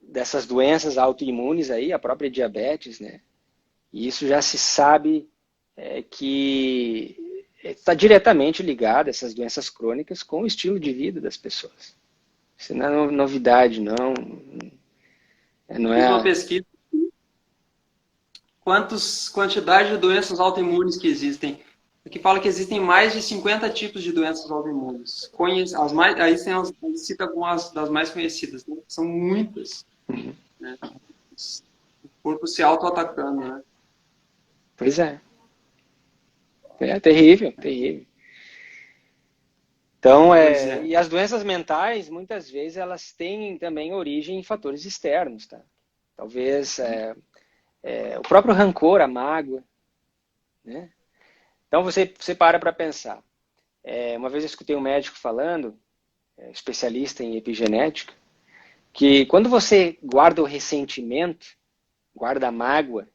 dessas doenças autoimunes aí, a própria diabetes, né? E isso já se sabe que está diretamente ligado, essas doenças crônicas, com o estilo de vida das pessoas. Isso não é novidade, não. Não Fiz uma é. pesquisa. Quantidade de doenças autoimunes que existem. Aqui fala que existem mais de 50 tipos de doenças autoimunes. Aí cita algumas das mais conhecidas. Né? São muitas. Né? O corpo se auto-atacando. Né? Pois é. É terrível, terrível. Então, e as doenças mentais, muitas vezes, elas têm também origem em fatores externos, tá? Talvez o próprio rancor, a mágoa, né? Então, você para pensar. Uma vez eu escutei um médico falando, especialista em epigenética, que quando você guarda o ressentimento, guarda a mágoa,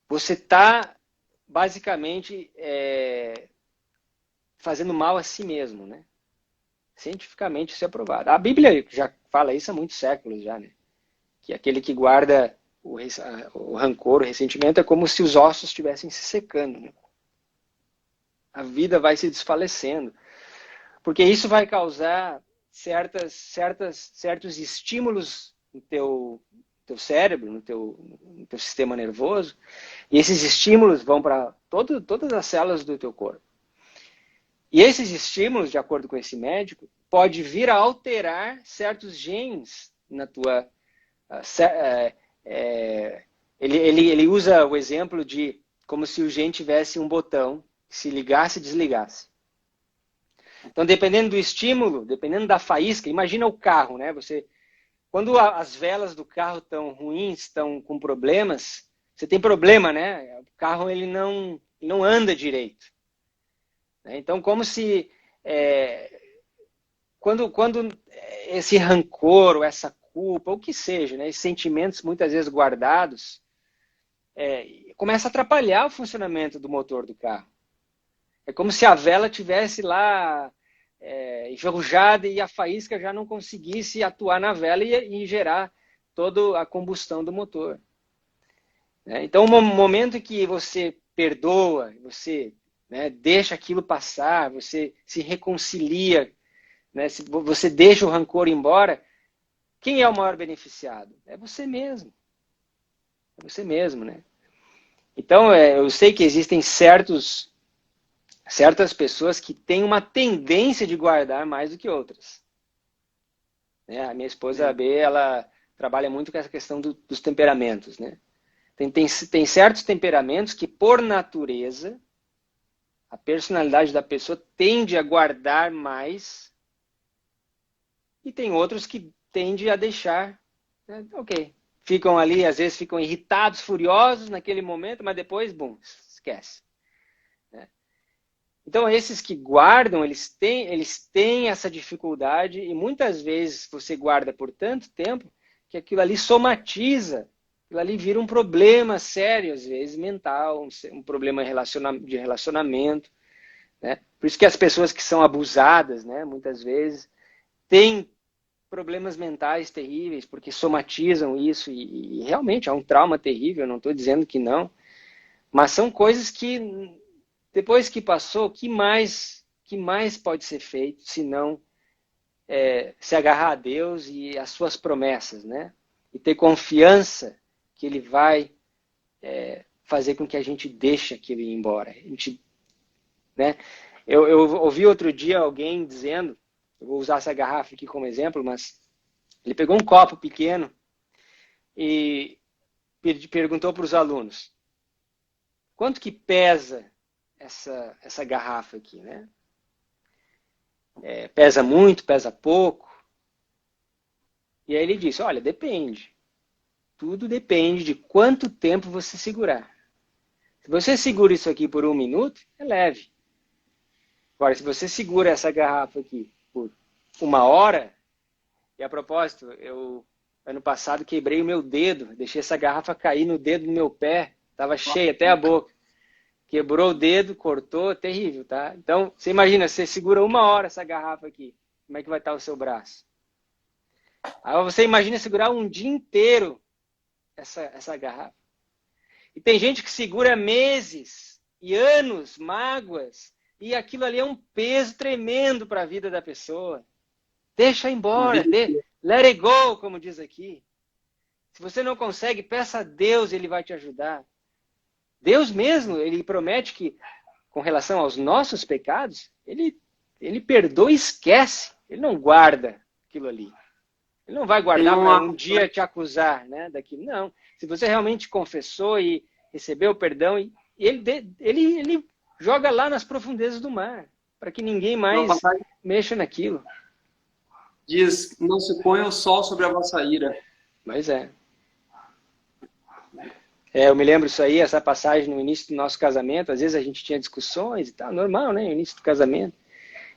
você está basicamente fazendo mal a si mesmo, né? Cientificamente isso é provado. A Bíblia já fala isso há muitos séculos já, né? Que aquele que guarda o rancor, o ressentimento, é como se os ossos estivessem se secando, né? A vida vai se desfalecendo. Porque isso vai causar certos estímulos no teu cérebro, no teu sistema nervoso, e esses estímulos vão para todas as células do teu corpo. E esses estímulos, de acordo com esse médico, pode vir a alterar certos genes na tua... Ele usa o exemplo de como se o gene tivesse um botão que se ligasse e desligasse. Então, dependendo do estímulo, dependendo da faísca, imagina o carro, né? Quando as velas do carro estão ruins, estão com problemas, você tem problema, né? O carro ele não anda direito. Então, como se quando esse rancor, ou essa culpa, ou o que seja, né? Esses sentimentos muitas vezes guardados, começa a atrapalhar o funcionamento do motor do carro. É como se a vela tivesse lá enferrujada e a faísca já não conseguisse atuar na vela e gerar toda a combustão do motor. Então, no momento que você perdoa, você deixa aquilo passar, você se reconcilia, né, você deixa o rancor embora, quem é o maior beneficiado? É você mesmo. É você mesmo, né? Então, eu sei que existem certas pessoas que têm uma tendência de guardar mais do que outras. A minha esposa, a B, ela trabalha muito com essa questão dos temperamentos, né? Tem certos temperamentos que, por natureza, a personalidade da pessoa tende a guardar mais, e tem outros que tende a deixar né? Ok. Ficam ali, às vezes ficam irritados, furiosos naquele momento, mas depois, bum, esquece. Né? Então, esses que guardam, eles têm essa dificuldade e muitas vezes você guarda por tanto tempo que aquilo ali somatiza, aquilo ali vira um problema sério, às vezes mental, um problema de relacionamento. Né? Por isso que as pessoas que são abusadas, né, muitas vezes, têm problemas mentais terríveis, porque somatizam isso e realmente é um trauma terrível, não estou dizendo que não, mas são coisas que, depois que passou, que mais pode ser feito se não se agarrar a Deus e as suas promessas, né? E ter confiança que Ele vai fazer com que a gente deixe aquilo ir embora. A gente, né? Eu ouvi outro dia alguém dizendo, eu vou usar essa garrafa aqui como exemplo, mas ele pegou um copo pequeno e perguntou para os alunos, quanto que pesa essa garrafa aqui, né? Pesa muito, pesa pouco? E aí ele disse, olha, depende. Tudo depende de quanto tempo você segurar. Se você segura isso aqui por 1 minuto, é leve. Agora, se você segura essa garrafa aqui por 1 hora, e a propósito, eu ano passado quebrei o meu dedo, deixei essa garrafa cair no dedo do meu pé, estava cheia até a boca. Quebrou o dedo, cortou, terrível, tá? Então, você imagina, você segura 1 hora essa garrafa aqui, como é que vai estar o seu braço? Aí você imagina segurar um dia inteiro essa garrafa. E tem gente que segura meses e anos, mágoas, e aquilo ali é um peso tremendo para a vida da pessoa. Deixa embora, let it go, como diz aqui. Se você não consegue, peça a Deus, Ele vai te ajudar. Deus mesmo, Ele promete que, com relação aos nossos pecados, Ele perdoa e esquece. Ele não guarda aquilo ali. Ele não vai guardar para um dia te acusar, né, daquilo. Não. Se você realmente confessou e recebeu o perdão, ele joga lá nas profundezas do mar, para que ninguém mais mexa naquilo. Diz, não se ponha o sol sobre a vossa ira. Mas eu me lembro isso aí, essa passagem no início do nosso casamento, às vezes a gente tinha discussões e tal, normal, né, no início do casamento.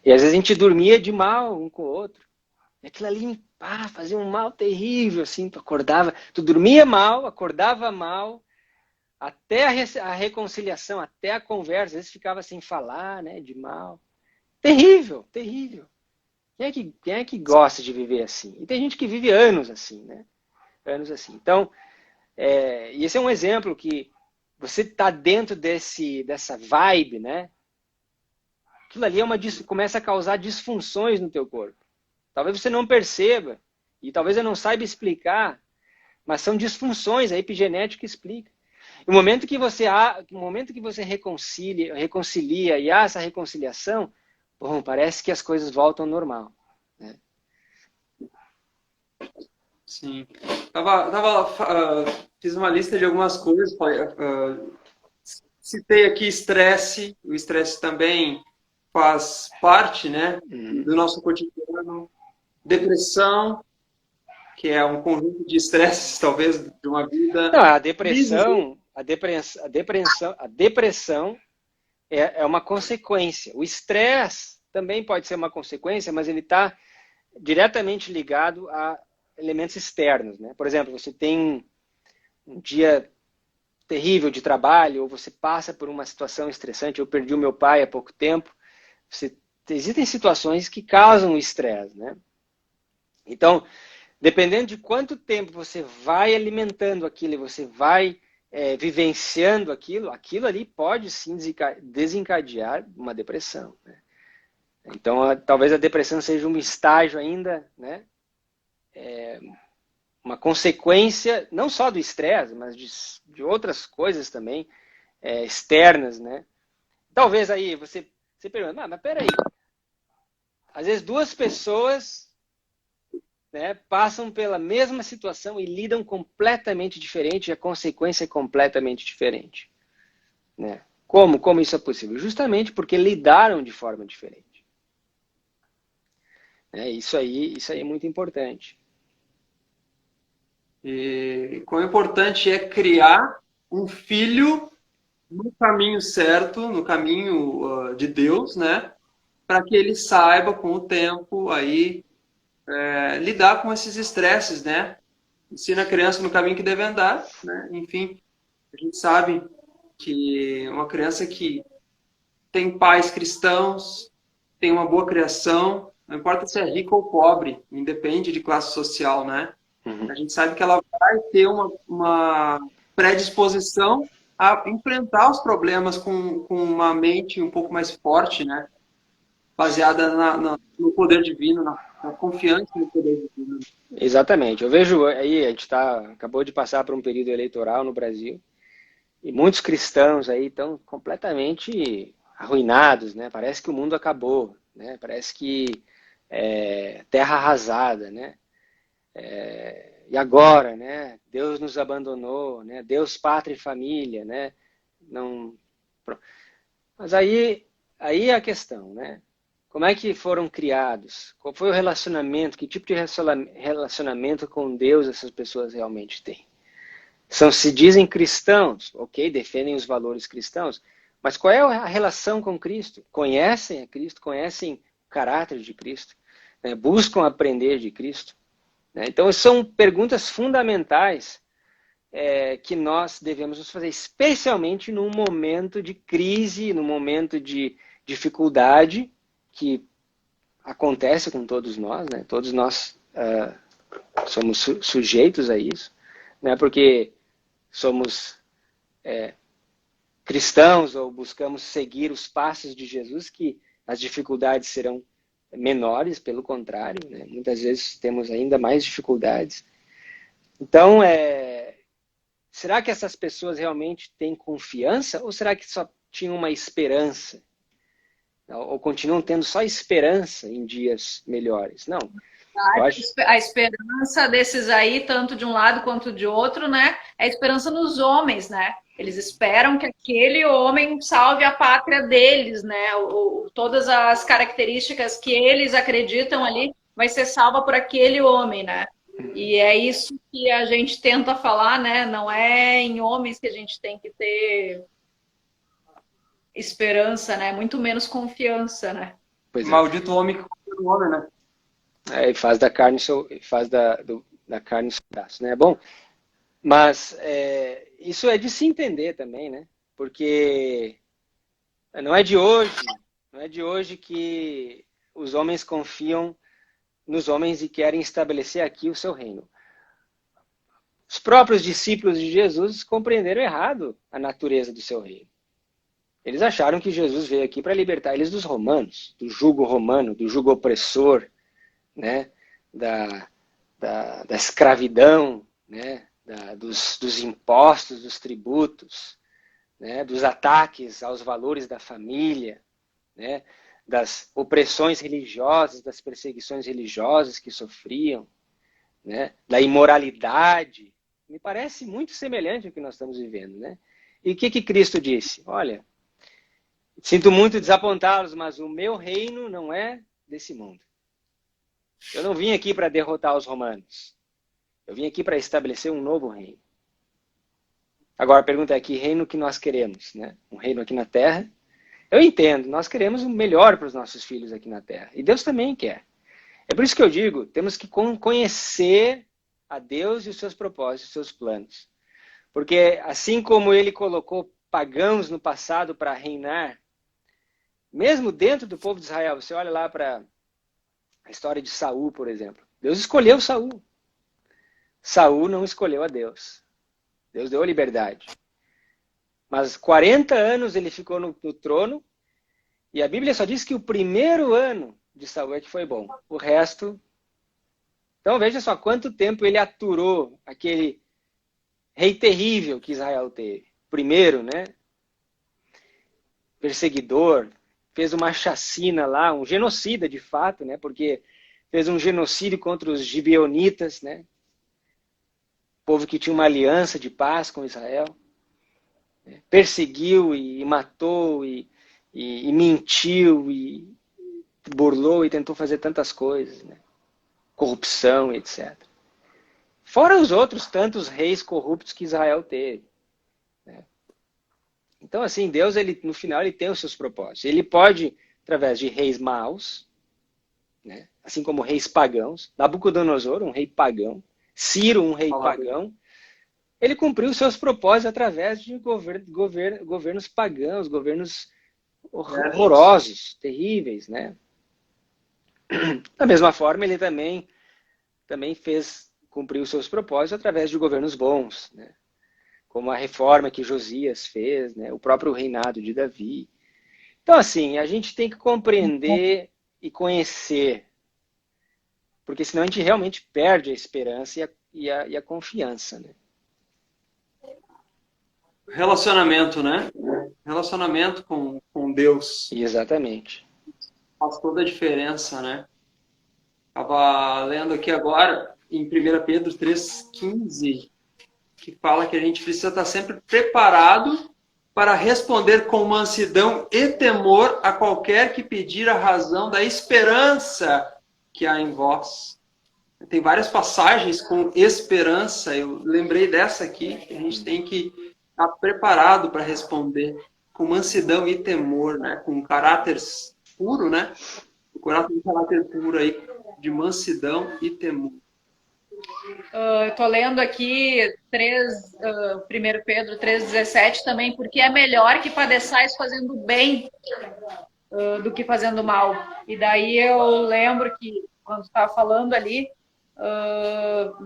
E às vezes a gente dormia de mal um com o outro. E aquilo ali fazia um mal terrível, assim, tu dormia mal, acordava mal, até a reconciliação, até a conversa, às vezes ficava sem falar, né, de mal. Terrível, terrível. Quem é que gosta de viver assim? E tem gente que vive anos assim, né? Anos assim. Então, e esse é um exemplo que você está dentro dessa vibe, né? Aquilo ali começa a causar disfunções no teu corpo. Talvez você não perceba, e talvez eu não saiba explicar, mas são disfunções, a epigenética explica. No momento que você reconcilia e há essa reconciliação, bom, parece que as coisas voltam ao normal. Né? Sim. Fiz uma lista de algumas coisas. Citei aqui estresse. O estresse também faz parte, né, do nosso cotidiano. Depressão, que é um conjunto de estresses, talvez, de uma vida. Não, a depressão é uma consequência. O estresse também pode ser uma consequência, mas ele está diretamente ligado a elementos externos. Né? Por exemplo, você tem um dia terrível de trabalho, ou você passa por uma situação estressante. Eu perdi o meu pai há pouco tempo. Existem situações que causam estresse. Né? Então, dependendo de quanto tempo você vai alimentando aquilo e você vai vivenciando aquilo ali pode sim desencadear uma depressão. Né? Então, talvez a depressão seja um estágio ainda, né? Uma consequência, não só do estresse, mas de outras coisas também externas. Né? Talvez aí você pergunta, mas peraí, às vezes 2 pessoas, né, passam pela mesma situação e lidam completamente diferente, e a consequência é completamente diferente. Né? Como isso é possível? Justamente porque lidaram de forma diferente. Isso aí é muito importante. E quão importante é criar um filho no caminho certo, no caminho de Deus, né? Para que ele saiba com o tempo aí lidar com esses estresses, né? Ensina a criança no caminho que deve andar, né? Enfim, a gente sabe que uma criança que tem pais cristãos, tem uma boa criação, não importa se é rico ou pobre, independe de classe social, né? Uhum. A gente sabe que ela vai ter uma predisposição a enfrentar os problemas com uma mente um pouco mais forte, né? Baseada no poder divino, na confiança no poder divino. Exatamente. Eu vejo aí, a gente acabou de passar por um período eleitoral no Brasil, e muitos cristãos aí estão completamente arruinados, né? Parece que o mundo acabou, né? Parece que terra arrasada, né? E agora, né? Deus nos abandonou, né? Deus, pátria e família, né? Não. Mas aí é a questão, né? Como é que foram criados? Qual foi o relacionamento? Que tipo de relacionamento com Deus essas pessoas realmente têm? Se dizem cristãos, ok, defendem os valores cristãos, mas qual é a relação com Cristo? Conhecem a Cristo? Conhecem o caráter de Cristo? Né? Buscam aprender de Cristo? Né? Então, são perguntas fundamentais que nós devemos nos fazer, especialmente num momento de crise, num momento de dificuldade, que acontece com todos nós, né? Todos nós somos sujeitos a isso, né? Porque somos cristãos ou buscamos seguir os passos de Jesus, que as dificuldades serão menores, pelo contrário, né? Muitas vezes temos ainda mais dificuldades. Então, será que essas pessoas realmente têm confiança ou será que só tinham uma esperança? Ou continuam tendo só esperança em dias melhores? Não. Eu acho... A esperança desses aí, tanto de um lado quanto de outro, né? É a esperança nos homens, né? Eles esperam que aquele homem salve a pátria deles, né? Todas as características que eles acreditam ali vai ser salva por aquele homem, né? E é isso que a gente tenta falar, né? Não é em homens que a gente tem que ter esperança, né? Muito menos confiança, né? Pois maldito homem que confia no homem, né? E faz da carne da carne seu braço, né? Bom, mas isso é de se entender também, né? Porque não é de hoje que os homens confiam nos homens e querem estabelecer aqui o seu reino. Os próprios discípulos de Jesus compreenderam errado a natureza do seu reino. Eles acharam que Jesus veio aqui para libertar eles dos romanos, do jugo romano, do jugo opressor, né? da escravidão, né? dos impostos, dos tributos, né? Dos ataques aos valores da família, né? Das opressões religiosas, das perseguições religiosas que sofriam, né? Da imoralidade. Me parece muito semelhante ao que nós estamos vivendo, né? E o que Cristo disse? Olha, sinto muito desapontá-los, mas o meu reino não é desse mundo. Eu não vim aqui para derrotar os romanos. Eu vim aqui para estabelecer um novo reino. Agora a pergunta é: que reino que nós queremos, né? Um reino aqui na Terra? Eu entendo, nós queremos o melhor para os nossos filhos aqui na Terra. E Deus também quer. É por isso que eu digo, temos que conhecer a Deus e os seus propósitos, os seus planos. Porque assim como ele colocou pagãos no passado para reinar, mesmo dentro do povo de Israel, você olha lá para a história de Saul, por exemplo. Deus escolheu Saul. Saul não escolheu a Deus. Deus deu a liberdade. Mas 40 anos ele ficou no trono, e a Bíblia só diz que o primeiro ano de Saul é que foi bom. O resto... Então veja só quanto tempo ele aturou aquele rei terrível que Israel teve. Primeiro, né? Perseguidor, fez uma chacina lá, um genocida de fato, né? Porque fez um genocídio contra os gibeonitas, né? Povo que tinha uma aliança de paz com Israel. Perseguiu e matou e mentiu e burlou e tentou fazer tantas coisas, né? Corrupção, etc. Fora os outros tantos reis corruptos que Israel teve. Né? Então, assim, Deus, no final, ele tem os seus propósitos. Ele pode, através de reis maus, né? Assim como reis pagãos, Nabucodonosor, um rei pagão, Ciro, um rei pagão, ele cumpriu os seus propósitos através de governos pagãos, governos horrorosos, terríveis, né? Da mesma forma, ele também cumpriu os seus propósitos através de governos bons, né? Como a reforma que Josias fez, né? O próprio reinado de Davi. Então, assim, a gente tem que compreender e conhecer, porque senão a gente realmente perde a esperança e a confiança, né? Relacionamento, né? Relacionamento com Deus Exatamente. faz toda a diferença, né? Estava lendo aqui agora, em 1 Pedro 3,15, que fala que a gente precisa estar sempre preparado para responder com mansidão e temor a qualquer que pedir a razão da esperança que há em vós. Tem várias passagens com esperança, eu lembrei dessa aqui, que a gente tem que estar preparado para responder com mansidão e temor, né? Com caráter puro, né? Procurar ter um caráter puro aí, de mansidão e temor. Eu estou lendo aqui 1 Pedro 3,17 também, porque é melhor que padeçais fazendo bem do que fazendo mal. E daí eu lembro que, quando estava falando ali,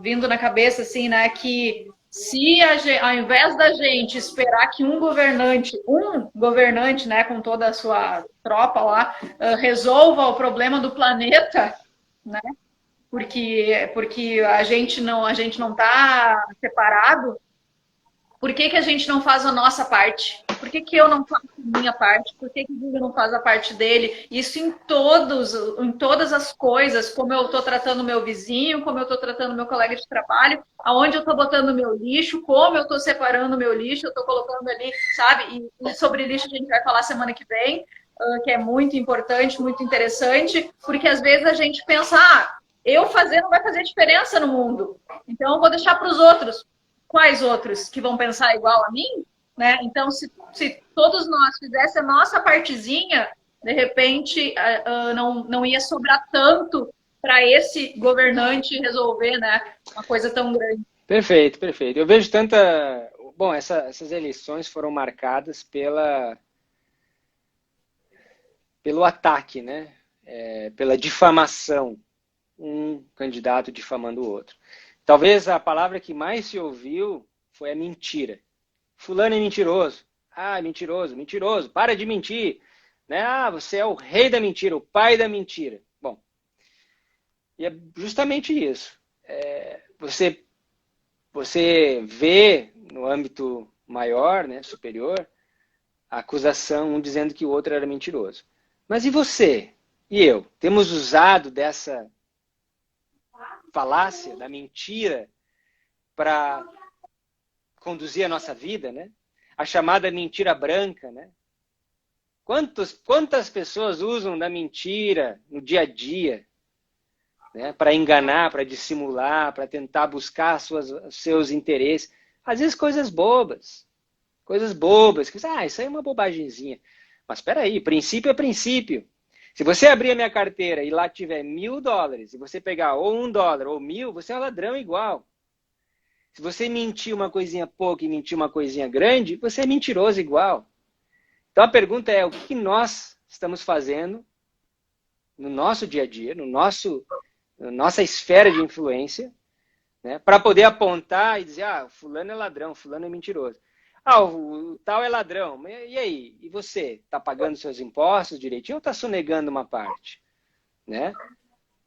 vindo na cabeça, assim, né, que se ao invés da gente esperar que um governante, né, com toda a sua tropa lá, resolva o problema do planeta, né, porque a gente não está separado, por que a gente não faz a nossa parte? Por que eu não faço a minha parte? Por que o Guga não faz a parte dele? Isso em todas as coisas, como eu estou tratando o meu vizinho, como eu estou tratando o meu colega de trabalho, aonde eu estou botando o meu lixo, como eu estou separando o meu lixo, eu estou colocando ali, sabe? E sobre lixo a gente vai falar semana que vem, que é muito importante, muito interessante, porque às vezes a gente pensa, eu fazer não vai fazer diferença no mundo, então eu vou deixar para os outros. Quais outros que vão pensar igual a mim? Né? Então, se todos nós fizéssemos a nossa partezinha, de repente não ia sobrar tanto para esse governante resolver, né, uma coisa tão grande. Perfeito, perfeito. Eu vejo tanta... Bom, essas eleições foram marcadas pelo ataque, né? Pela difamação. Um candidato difamando o outro. Talvez a palavra que mais se ouviu foi a mentira. Fulano é mentiroso. Mentiroso, mentiroso. Para de mentir. Né? Você é o rei da mentira, o pai da mentira. Bom, e é justamente isso. Você vê no âmbito maior, né, superior, a acusação, um dizendo que o outro era mentiroso. Mas e você? E eu? Temos usado dessa falácia, da mentira, para conduzir a nossa vida, né? A chamada mentira branca, né? Quantas pessoas usam da mentira no dia a dia, né? Para enganar, para dissimular, para tentar buscar seus interesses. Às vezes coisas bobas, que isso aí é uma bobagemzinha. Mas espera aí, princípio é princípio. Se você abrir a minha carteira e lá tiver $1.000, e você pegar ou $1 ou 1.000, você é um ladrão igual. Se você mentir uma coisinha pouca e mentir uma coisinha grande, você é mentiroso igual. Então a pergunta é, o que nós estamos fazendo no nosso dia a dia, na nossa esfera de influência, né, para poder apontar e dizer, fulano é ladrão, fulano é mentiroso. O tal é ladrão. E aí? E você? Está pagando seus impostos direitinho ou está sonegando uma parte? Né?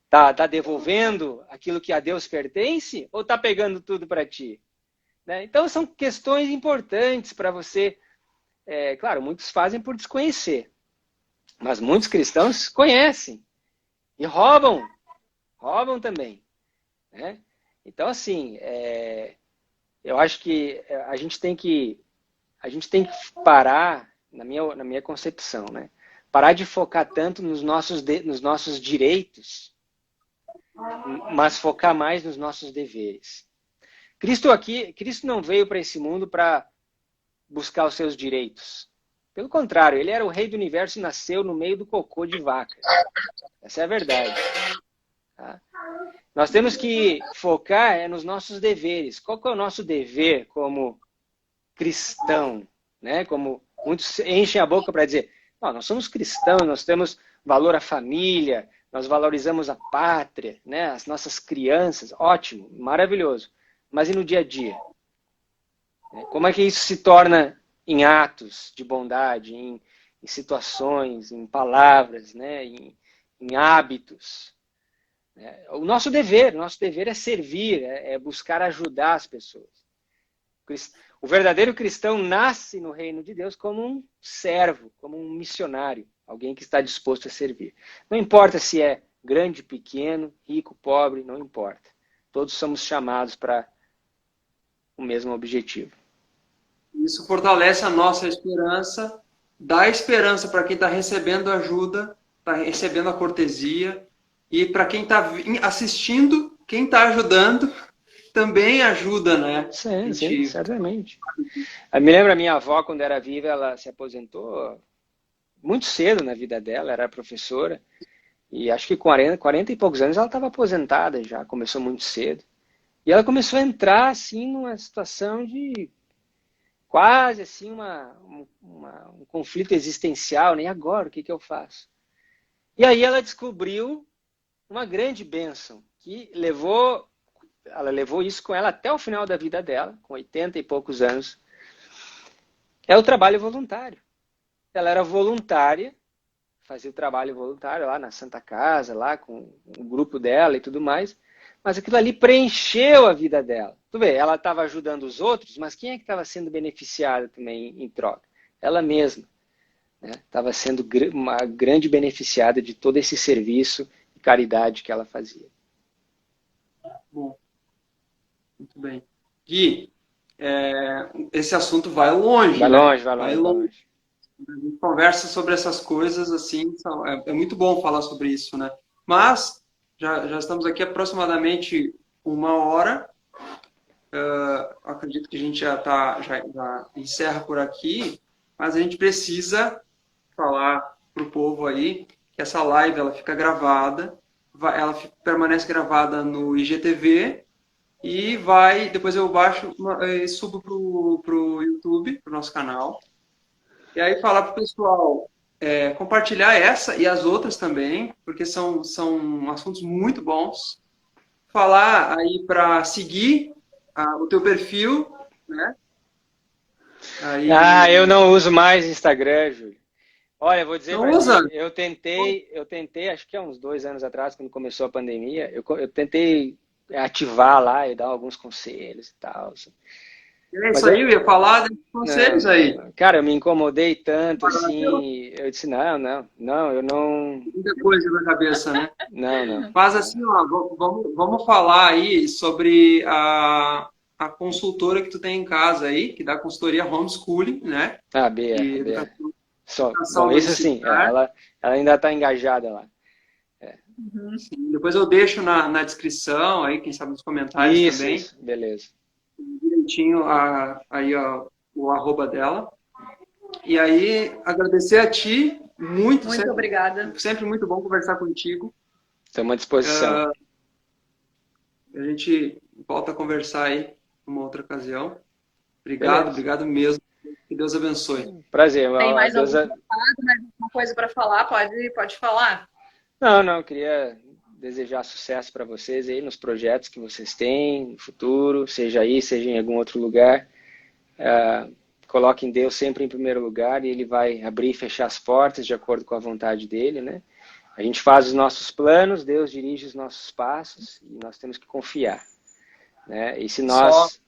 Tá devolvendo aquilo que a Deus pertence ou está pegando tudo para ti? Né? Então são questões importantes para você. Claro, muitos fazem por desconhecer. Mas muitos cristãos conhecem. E roubam também. Né? Então, assim, eu acho que a gente tem que parar, na minha concepção, né? Parar de focar tanto nos nossos direitos, mas focar mais nos nossos deveres. Cristo não veio para esse mundo para buscar os seus direitos. Pelo contrário, ele era o rei do universo e nasceu no meio do cocô de vaca. Essa é a verdade. Tá? Nós temos que focar nos nossos deveres. Qual que é o nosso dever como cristão? Né? Como muitos enchem a boca para dizer, nós somos cristãos, nós temos valor à família, nós valorizamos a pátria, né? As nossas crianças, ótimo, maravilhoso. Mas e no dia a dia? Como é que isso se torna em atos de bondade, em situações, em palavras, né? em hábitos? O nosso dever é servir, é buscar ajudar as pessoas. O verdadeiro cristão nasce no reino de Deus como um servo, como um missionário, alguém que está disposto a servir. Não importa se é grande, pequeno, rico, pobre, não importa. Todos somos chamados para o mesmo objetivo. Isso fortalece a nossa esperança, dá esperança para quem está recebendo ajuda, está recebendo a cortesia, e para quem está assistindo, quem está ajudando, também ajuda, né? Sim, certamente. Eu me lembro a minha avó, quando era viva, ela se aposentou muito cedo na vida dela, era professora, e acho que 40 e poucos anos ela estava aposentada já, começou muito cedo. E ela começou a entrar, assim, numa situação de quase, assim, um conflito existencial, nem agora, o que eu faço? E aí ela descobriu uma grande bênção, que ela levou isso com ela até o final da vida dela, com 80 e poucos anos, é o trabalho voluntário. Ela era voluntária, fazia o trabalho voluntário lá na Santa Casa, lá com o grupo dela e tudo mais, mas aquilo ali preencheu a vida dela. Tu vê, ela estava ajudando os outros, mas quem é que estava sendo beneficiada também em troca? Ela mesma. Estava sendo uma grande beneficiada de todo esse serviço e caridade que ela fazia. Bom, muito bem. Gui, esse assunto vai longe. Vai longe. A gente conversa sobre essas coisas, assim, é muito bom falar sobre isso, né? Mas, já estamos aqui aproximadamente 1 hora. Acredito que a gente já encerra por aqui, mas a gente precisa falar para o povo aí que essa live ela fica gravada, ela permanece gravada no IGTV e depois eu baixo e subo pro YouTube, pro nosso canal. E aí falar para o pessoal compartilhar essa e as outras também, porque são assuntos muito bons. Falar aí para seguir o teu perfil, né? Aí... eu não uso mais Instagram, Júlio. Olha, vou dizer para ti, eu tentei, acho que há uns 2 anos atrás, quando começou a pandemia, eu tentei ativar lá e dar alguns conselhos e tal. É isso aí, eu ia falar desses conselhos aí. Cara, eu me incomodei tanto, assim, eu disse, não, eu não... Muita coisa na cabeça, né? Não. Mas assim, ó, vamos falar aí sobre a consultora que tu tem em casa aí, que dá consultoria homeschooling, né? Bea. Educação Bom, isso sim, ela ainda está engajada lá. Sim, depois eu deixo na descrição, aí, quem sabe nos comentários também. Isso, beleza. Direitinho aí o arroba dela. E aí, agradecer a ti, muito obrigada. Sempre muito bom conversar contigo. Estamos à disposição. A gente volta a conversar aí numa outra ocasião. Obrigado mesmo. Que Deus abençoe. Prazer. Tem mais alguma coisa para falar? Pode falar. Não, queria desejar sucesso para vocês aí nos projetos que vocês têm no futuro, seja aí, seja em algum outro lugar. Coloquem Deus sempre em primeiro lugar e Ele vai abrir e fechar as portas de acordo com a vontade dele, né? A gente faz os nossos planos, Deus dirige os nossos passos e nós temos que confiar, né? E se nós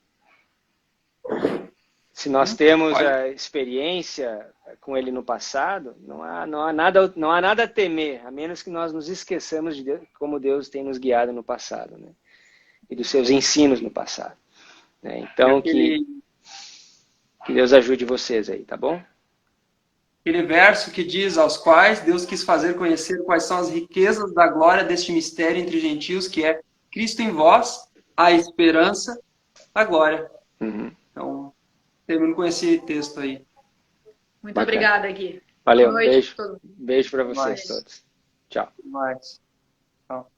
temos a experiência com Ele no passado, não há nada a temer, a menos que nós nos esqueçamos de Deus, como Deus tem nos guiado no passado, né? E dos seus ensinos no passado, né? Então, que Deus ajude vocês aí, tá bom? Aquele verso que diz: aos quais Deus quis fazer conhecer quais são as riquezas da glória deste mistério entre gentios, que é Cristo em vós, a esperança agora. Uhum. Então, termino com esse texto aí. Muito Bacana. obrigada, Gui. Valeu, Boa noite beijo. pra todo mundo. Beijo para vocês Mais. todos. Tchau. Mais. Tchau.